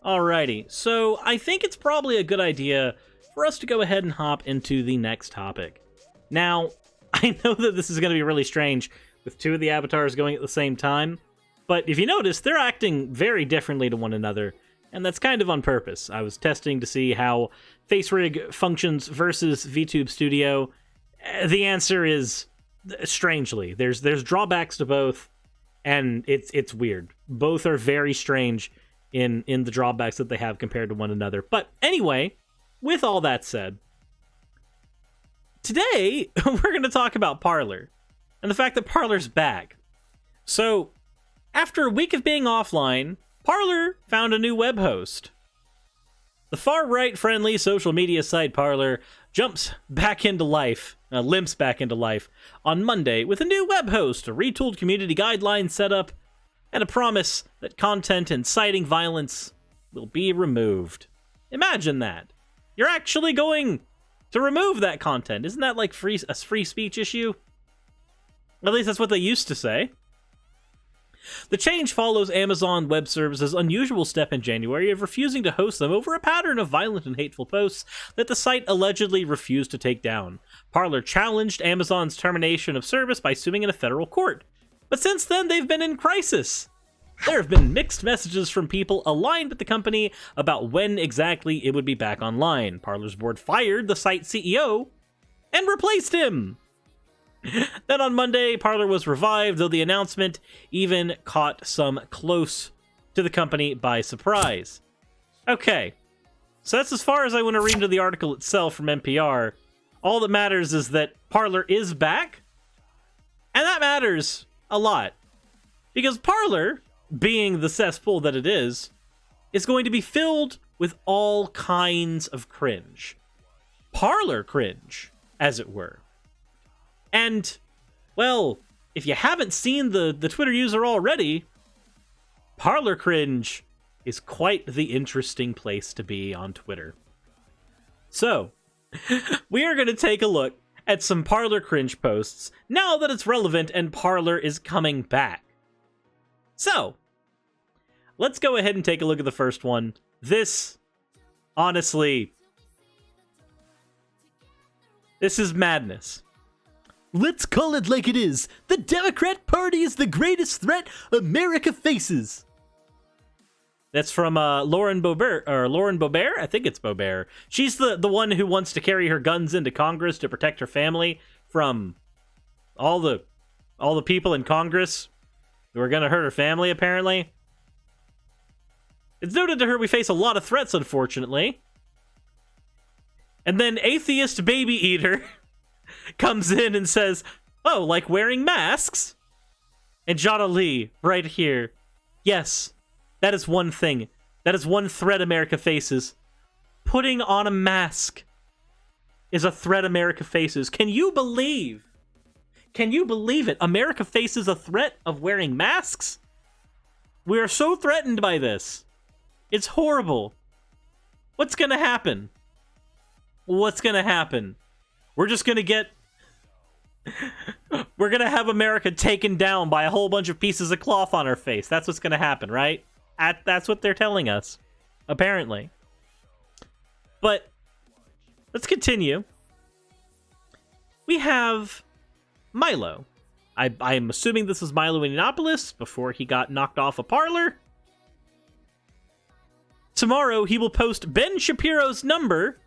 Alrighty, so I think it's probably a good idea for us to go ahead and hop into the next topic. Now, I know that this is going to be really strange with two of the avatars going at the same time, but if you notice, they're acting very differently to one another, and that's kind of on purpose. I was testing to see how FaceRig functions versus VTube Studio. The answer is strangely. There's drawbacks to both, and it's weird. Both are very strange in the drawbacks that they have compared to one another. But anyway, with all that said, today we're going to talk about Parler and the fact that Parler's back. So, after a week of being offline, Parler found a new web host. The far-right friendly social media site Parler limps back into life on Monday with a new web host, a retooled community guideline setup, and a promise that content inciting violence will be removed. Imagine that. You're actually going to remove that content. Isn't that like a free speech issue? At least that's what they used to say. The change follows Amazon Web Services' unusual step in January of refusing to host them over a pattern of violent and hateful posts that the site allegedly refused to take down. Parler challenged Amazon's termination of service by suing in a federal court. But since then, they've been in crisis. There have been mixed messages from people aligned with the company about when exactly it would be back online. Parler's board fired the site CEO and replaced him. Then on Monday, Parler was revived, though the announcement even caught some close to the company by surprise. Okay, so that's as far as I want to read into the article itself from NPR. All that matters is that Parler is back, and that matters a lot. Because Parler, being the cesspool that it is going to be filled with all kinds of cringe. Parler cringe, as it were. And, well, if you haven't seen the Twitter user already, Parler cringe is quite the interesting place to be on Twitter. So, we are going to take a look at some Parler cringe posts now that it's relevant and Parler is coming back. So, let's go ahead and take a look at the first one. This, honestly, this is madness. Let's call it like it is. The Democrat Party is the greatest threat America faces. That's from Lauren Boebert. I think it's Boebert. She's the one who wants to carry her guns into Congress to protect her family from all the people in Congress who are going to hurt her family, apparently. It's noted to her we face a lot of threats, unfortunately. And then Atheist Baby Eater comes in and says, oh, like wearing masks? And Jada Lee, right here. Yes, that is one thing. That is one threat America faces. Putting on a mask is a threat America faces. Can you believe it? America faces a threat of wearing masks? We are so threatened by this. It's horrible. What's gonna happen? What's gonna happen? We're just gonna get... We're gonna have America taken down by a whole bunch of pieces of cloth on our face. That's what's gonna happen, right? That's what they're telling us, apparently. But let's continue. We have Milo. I'm assuming this is Milo Yiannopoulos before he got knocked off a Parler. Tomorrow he will post Ben Shapiro's number,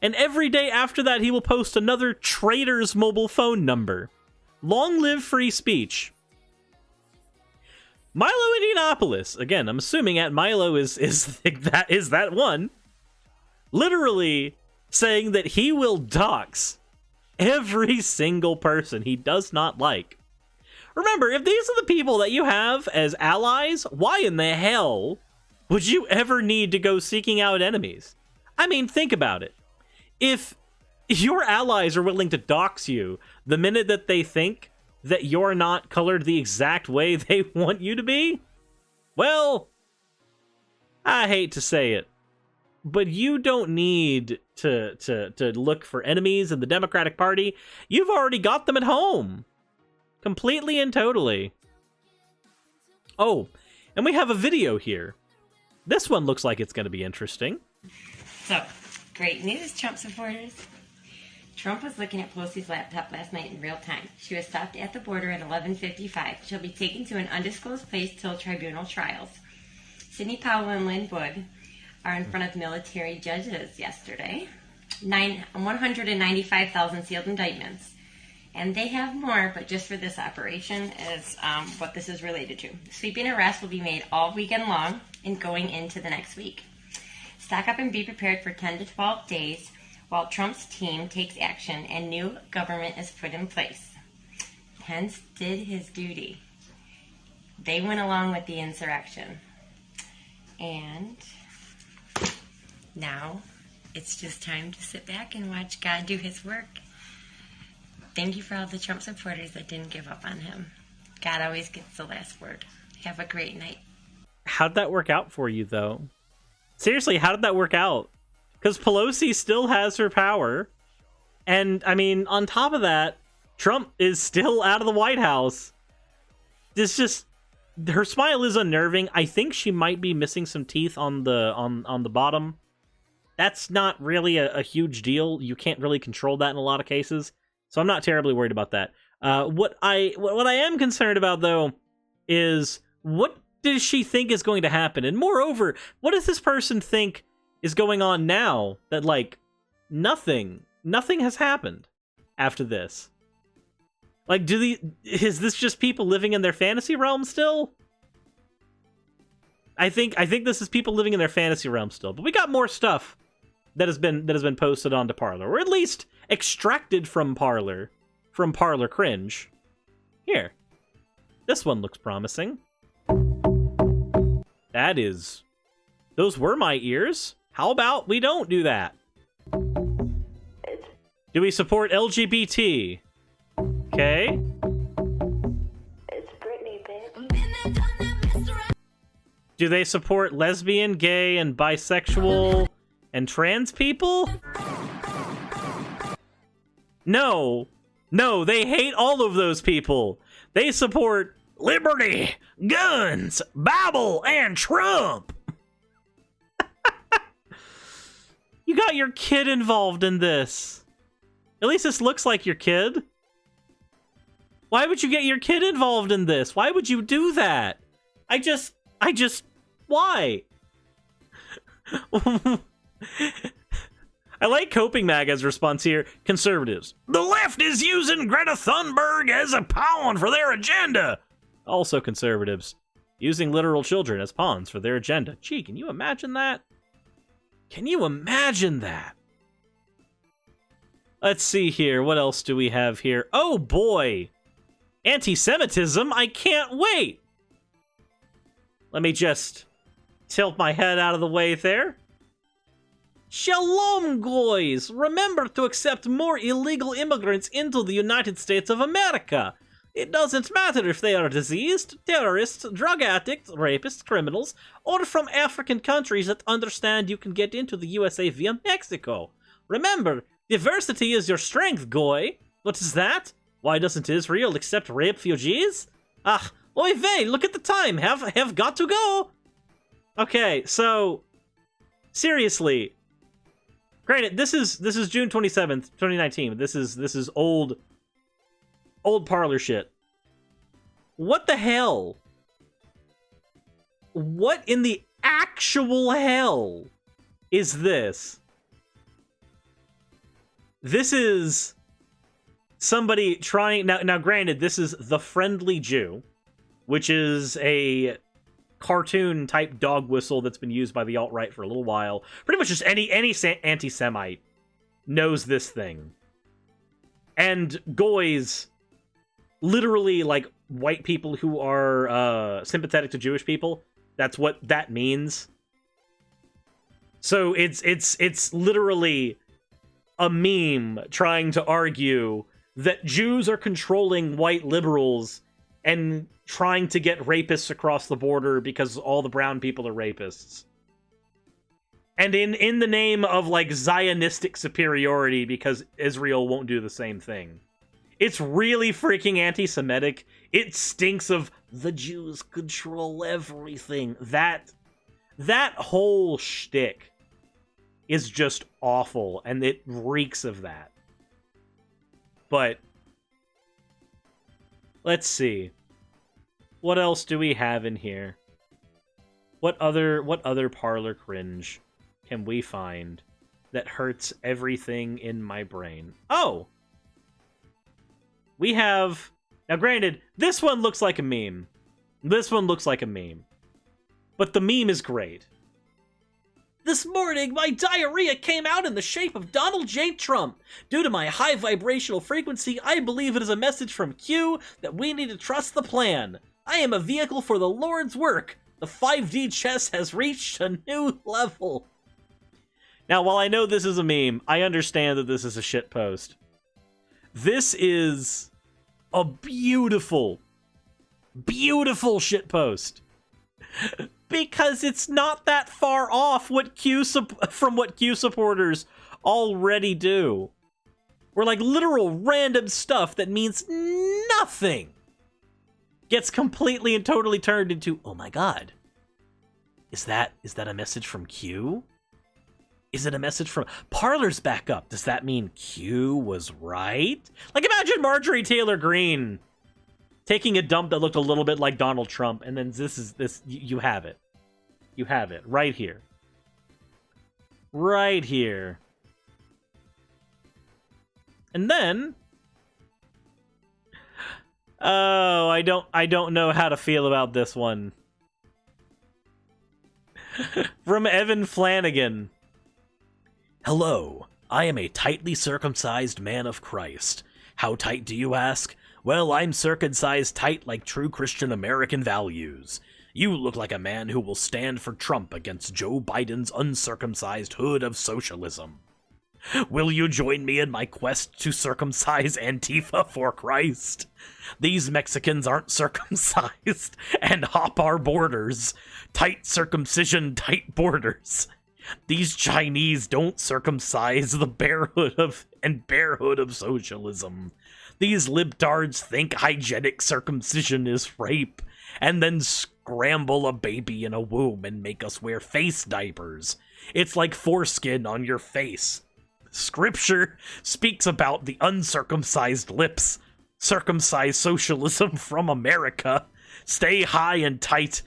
and every day after that he will post another traitor's mobile phone number. Long live free speech. Milo Yiannopoulos, again, I'm assuming at Milo is that one, literally saying that he will dox every single person he does not like. Remember, if these are the people that you have as allies, why in the hell would you ever need to go seeking out enemies? I mean, think about it. If your allies are willing to dox you the minute that they think that you're not colored the exact way they want you to be, well, I hate to say it, but you don't need to look for enemies in the Democratic Party. You've already got them at home. Completely and totally. Oh, and we have a video here. This one looks like it's going to be interesting. So, great news, Trump supporters. Trump was looking at Pelosi's laptop last night in real time. She was stopped at the border at 11:55. She'll be taken to an undisclosed place till tribunal trials. Sidney Powell and Lynn Wood are in front of military judges yesterday. 195,000 sealed indictments. And they have more, but just for this operation is what this is related to. Sweeping arrests will be made all weekend long and going into the next week. Stock up and be prepared for 10 to 12 days while Trump's team takes action and new government is put in place. Pence did his duty. They went along with the insurrection. And now it's just time to sit back and watch God do his work. Thank you for all the Trump supporters that didn't give up on him. God always gets the last word. Have a great night. How'd that work out for you, though? Seriously, how did that work out? Because Pelosi still has her power. And, I mean, on top of that, Trump is still out of the White House. It's just... her smile is unnerving. I think she might be missing some teeth on the bottom. That's not really a huge deal. You can't really control that in a lot of cases. So I'm not terribly worried about that. What I am concerned about, though, is what does she think is going to happen? And moreover, what does this person think is going on now that, like, nothing has happened after this? Like, is this just people living in their fantasy realm still? I think this is people living in their fantasy realm still. But we got more stuff that has been posted onto Parler, or at least extracted from Parler cringe. Here, this one looks promising. Those were my ears. How about we don't do that? Do we support LGBT? Okay. It's Britney, bitch. Do they support lesbian, gay, and bisexual and trans people? No, they hate all of those people. They support liberty, guns, Bible, and Trump. You got your kid involved in this. At least this looks like your kid. Why would you get your kid involved in this? Why would you do that? Why? I like Coping Maga's response here. Conservatives. The left is using Greta Thunberg as a pawn for their agenda. Also conservatives. Using literal children as pawns for their agenda. Gee, can you imagine that? Can you imagine that? Let's see here. What else do we have here? Oh boy. Anti-Semitism. I can't wait. Let me just tilt my head out of the way there. Shalom, goys! Remember to accept more illegal immigrants into the United States of America. It doesn't matter if they are diseased, terrorists, drug addicts, rapists, criminals, or from African countries that understand you can get into the USA via Mexico. Remember, diversity is your strength, goy. What is that? Why doesn't Israel accept refugees? Ah, oy vey, look at the time. Have got to go. Okay, so seriously. Granted, this is June 27th, 2019. This is old Parler shit. What the hell? What in the actual hell is this? This is somebody trying... Now granted, this is The Friendly Jew, which is a cartoon-type dog whistle that's been used by the alt-right for a little while. Pretty much just any anti-Semite knows this thing. And goys, literally, like, white people who are sympathetic to Jewish people, that's what that means. So it's literally a meme trying to argue that Jews are controlling white liberals and trying to get rapists across the border because all the brown people are rapists. And in the name of, like, Zionistic superiority because Israel won't do the same thing. It's really freaking anti-Semitic. It stinks of the Jews control everything. That whole shtick is just awful, and it reeks of that. But let's see. What else do we have in here? What other Parler cringe can we find that hurts everything in my brain? Oh! We have... Now, granted, this one looks like a meme. This one looks like a meme. But the meme is great. This morning, my diarrhea came out in the shape of Donald J. Trump. Due to my high vibrational frequency, I believe it is a message from Q that we need to trust the plan. I am a vehicle for the Lord's work. The 5D chess has reached a new level. Now, while I know this is a meme, I understand that this is a shitpost. This is a beautiful, beautiful shitpost. Because it's not that far off from what Q supporters already do. Where, like, literal random stuff that means nothing gets completely and totally turned into, oh my god, is that a message from Q? Is it a message from... Parler's back up. Does that mean Q was right? Like, imagine Marjorie Taylor Greene taking a dump that looked a little bit like Donald Trump, and then you have it. You have it. Right here. Right here. And then... Oh, I don't know how to feel about this one. From Evan Flanagan. Hello, I am a tightly circumcised man of Christ. How tight, do you ask? Well, I'm circumcised tight like true Christian American values. You look like a man who will stand for Trump against Joe Biden's uncircumcised hood of socialism. Will you join me in my quest to circumcise Antifa for Christ? These Mexicans aren't circumcised and hop our borders. Tight circumcision, tight borders. These Chinese don't circumcise the barehood of socialism. These libtards think hygienic circumcision is rape, and then scramble a baby in a womb and make us wear face diapers. It's like foreskin on your face. Scripture speaks about the uncircumcised lips. Circumcised socialism from America. Stay high and tight,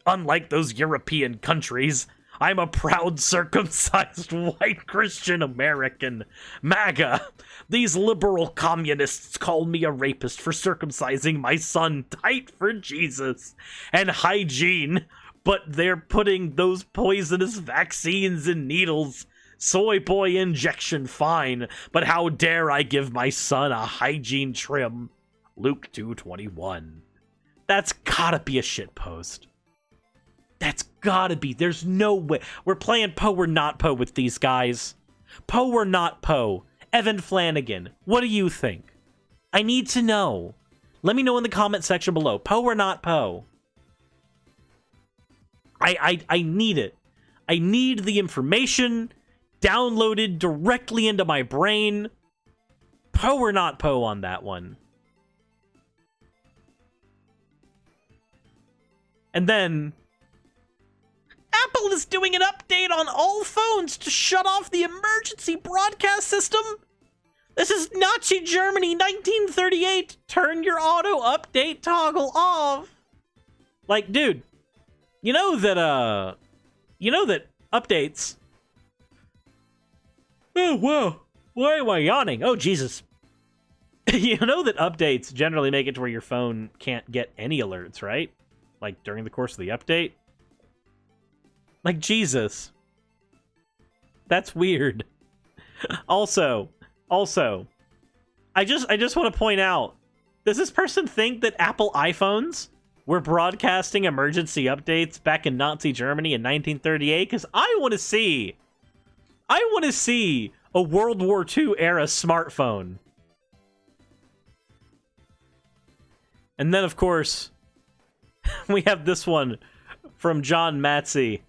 unlike those European countries. I'm a proud circumcised white Christian American. MAGA. These liberal communists call me a rapist for circumcising my son tight for Jesus and hygiene, but they're putting those poisonous vaccines in needles. Soy boy injection fine, but how dare I give my son a hygiene trim? Luke 2:21. That's gotta be a shitpost. That's gotta be. There's no way. We're playing Poe or not Poe with these guys. Poe or not Poe. Evan Flanagan, what do you think? I need to know. Let me know in the comment section below. Poe or not Poe. I need it. I need the information downloaded directly into my brain. Poe or not Poe on that one. And then... Apple is doing an update on all phones to shut off the emergency broadcast system. This is Nazi Germany 1938. Turn your auto update toggle off. Like, dude, you know that updates. Oh, wow. Why am I yawning? Oh, Jesus. You know that updates generally make it to where your phone can't get any alerts, right? Like, during the course of the update. Like, Jesus. That's weird. Also, I just want to point out, does this person think that Apple iPhones were broadcasting emergency updates back in Nazi Germany in 1938? Because I want to see a World War II era smartphone. And then, of course, we have this one from John Matsey.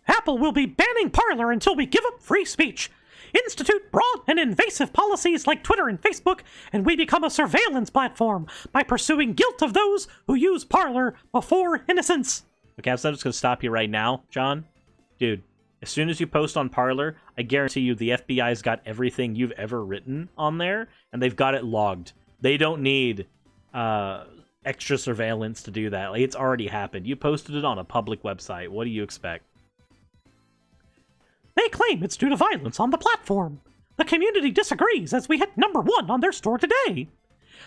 Apple will be banning Parler until we give up free speech. institute broad and invasive policies like Twitter and Facebook, and we become a surveillance platform by pursuing guilt of those who use Parler before innocence. Okay, I'm just gonna stop you right now, John. Dude, as soon as you post on Parler, I guarantee you the FBI's got everything you've ever written on there, and they've got it logged. They don't need extra surveillance to do that. Like, it's already happened. You posted it on a public website. What do you expect? They claim it's due to violence on the platform. The community disagrees as we hit #1 on their store today.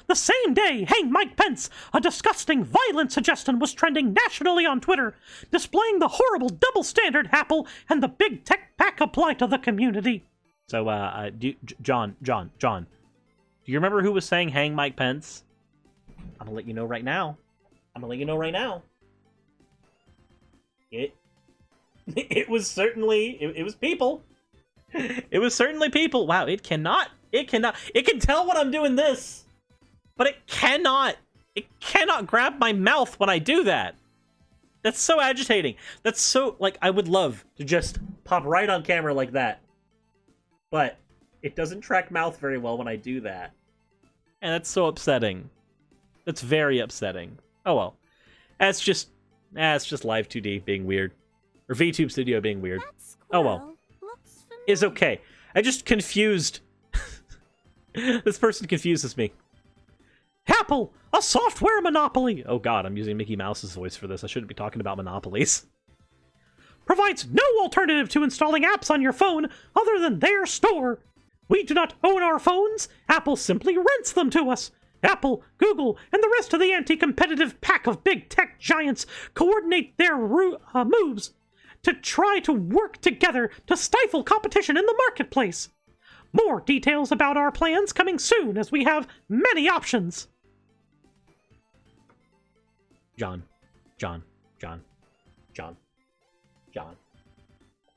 The same day, Hang Mike Pence, a disgusting violent suggestion, was trending nationally on Twitter, displaying the horrible double standard Apple and the big tech pack apply to the community. So, John, do you remember who was saying Hang Mike Pence? I'm gonna let you know right now. It was certainly, it was people. It was certainly people. Wow, it can tell when I'm doing this, but it cannot grab my mouth when I do that. That's so agitating. That's so, like, I would love to just pop right on camera like that, but it doesn't track mouth very well when I do that. And that's so upsetting. That's very upsetting. Oh well. That's just Live 2D being weird. Or VTube Studio being weird. Oh well. It's okay. I just confused. This person confuses me. Apple, a software monopoly. Oh god, I'm using Mickey Mouse's voice for this. I shouldn't be talking about monopolies. Provides no alternative to installing apps on your phone other than their store. We do not own our phones. Apple simply rents them to us. Apple, Google, and the rest of the anti-competitive pack of big tech giants coordinate their moves to try to work together to stifle competition in the marketplace. More details about our plans coming soon, as we have many options. John.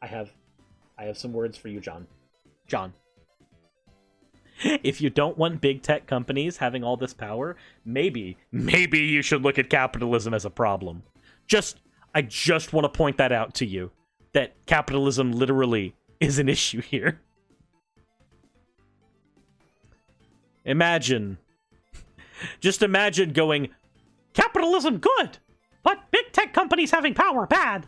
I have some words for you, John. John. If you don't want big tech companies having all this power, maybe you should look at capitalism as a problem. I just want to point that out to you, that capitalism literally is an issue here. Just imagine going, capitalism good, but big tech companies having power bad.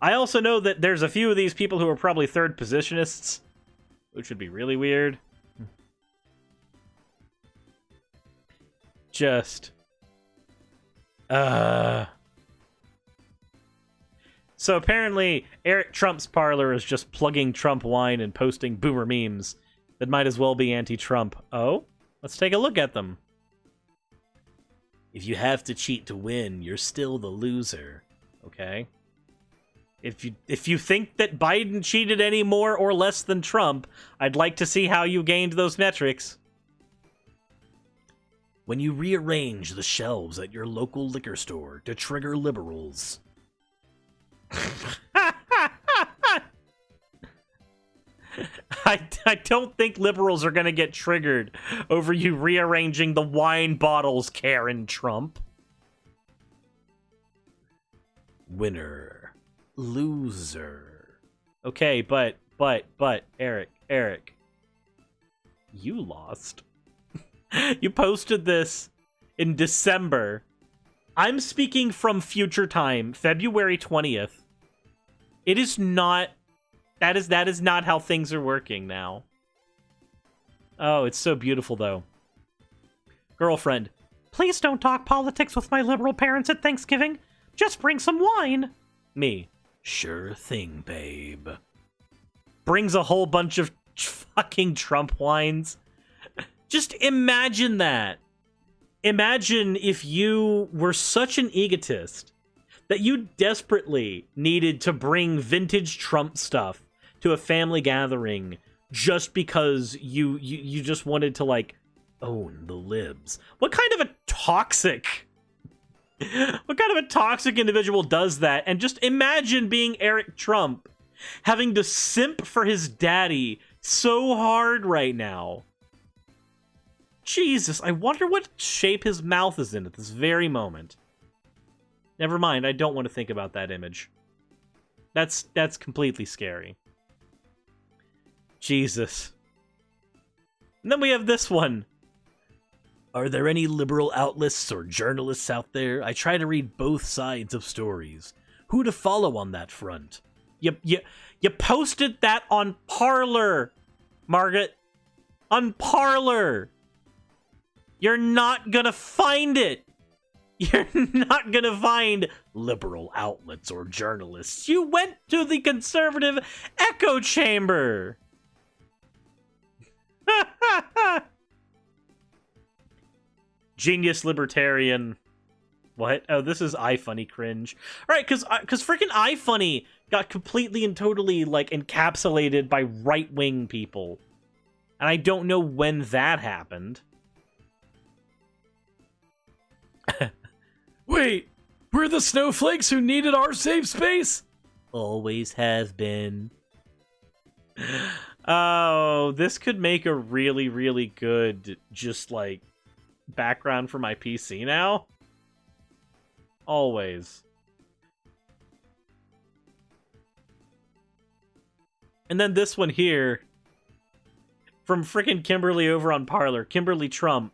I also know that there's a few of these people who are probably third positionists, which would be really weird. So apparently, Eric Trump's Parler is just plugging Trump wine and posting boomer memes that might as well be anti-Trump. Oh? Let's take a look at them. If you have to cheat to win, you're still the loser. Okay? If you think that Biden cheated any more or less than Trump, I'd like to see how you gained those metrics. When you rearrange the shelves at your local liquor store to trigger liberals. I don't think liberals are going to get triggered over you rearranging the wine bottles, Karen Trump. Winner. Loser. Okay, but, Eric, you lost. You posted this in December. I'm speaking from future time, February 20th. It is not, that is not how things are working now. Oh, it's so beautiful, though. Girlfriend. Please don't talk politics with my liberal parents at Thanksgiving. Just bring some wine. Me. Sure thing, babe. Brings a whole bunch of fucking Trump wines. Just imagine that. Imagine if you were such an egotist that you desperately needed to bring vintage Trump stuff to a family gathering just because you just wanted to, like, own the libs. What kind of a toxic individual does that? And just imagine being Eric Trump, having to simp for his daddy so hard right now. Jesus, I wonder what shape his mouth is in at this very moment. Never mind, I don't want to think about that image. That's completely scary. Jesus. And then we have this one. Are there any liberal outlets or journalists out there? I try to read both sides of stories. Who to follow on that front? You posted that on Parler, Margaret. On Parler. You're not gonna find it. You're not gonna find liberal outlets or journalists. You went to the conservative echo chamber. Genius libertarian. What? Oh, this is iFunny cringe. All right, because freaking iFunny got completely and totally, like, encapsulated by right-wing people. And I don't know when that happened. Wait, we're the snowflakes who needed our safe space? Always have been. Oh, this could make a really, really good, just, like, background for my PC now. Always. And then this one here, from frickin' Kimberly over on Parler, Kimberly Trump.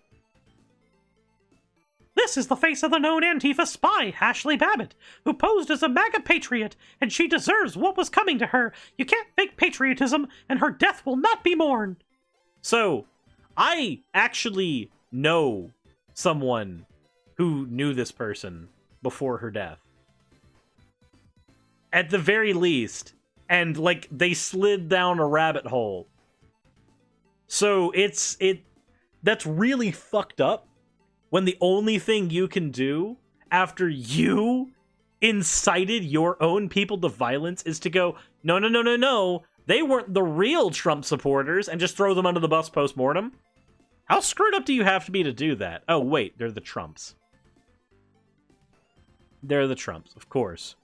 This is the face of the known Antifa spy, Ashley Babbitt, who posed as a MAGA patriot, and she deserves what was coming to her. You can't fake patriotism, and her death will not be mourned. So, I actually know someone who knew this person before her death. At the very least. And, like, they slid down a rabbit hole. So, that's really fucked up when the only thing you can do after you incited your own people to violence is to go, no, they weren't the real Trump supporters, and just throw them under the bus post-mortem. How screwed up do you have to be to do that? Oh, wait, they're the Trumps. They're the Trumps, of course.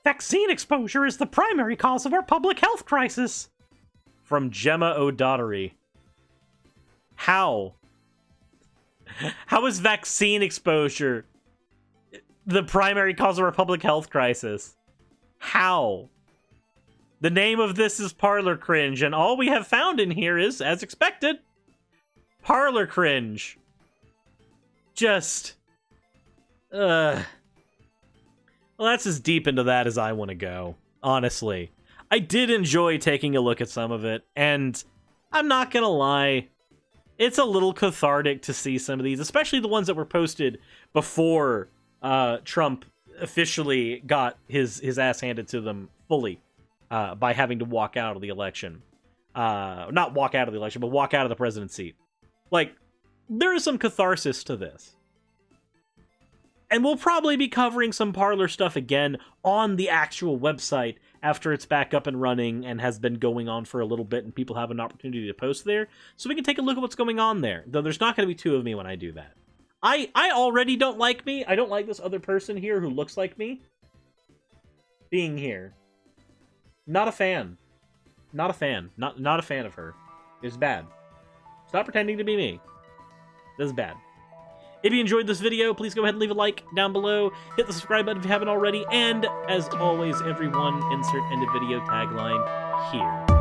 Vaccine exposure is the primary cause of our public health crisis. From Gemma O'Dottery. How? How is vaccine exposure the primary cause of our public health crisis? How? The name of this is Parler Cringe, and all we have found in here is, as expected, Parler Cringe. Just... Well, that's as deep into that as I want to go, honestly. I did enjoy taking a look at some of it, and I'm not gonna lie, it's a little cathartic to see some of these, especially the ones that were posted before Trump officially got his ass handed to them fully by having to walk out of the election. Not walk out of the election, but walk out of the president's seat. Like, there is some catharsis to this. And we'll probably be covering some Parler stuff again on the actual website after it's back up and running and has been going on for a little bit and people have an opportunity to post there. So we can take a look at what's going on there. Though there's not going to be two of me when I do that. I already don't like me. I don't like this other person here who looks like me being here. Not a fan. Not a fan. Not a fan of her. It's bad. Stop pretending to be me. This is bad. If you enjoyed this video, please go ahead and leave a like down below. Hit the subscribe button if you haven't already. And, as always, everyone, insert end of video tagline here.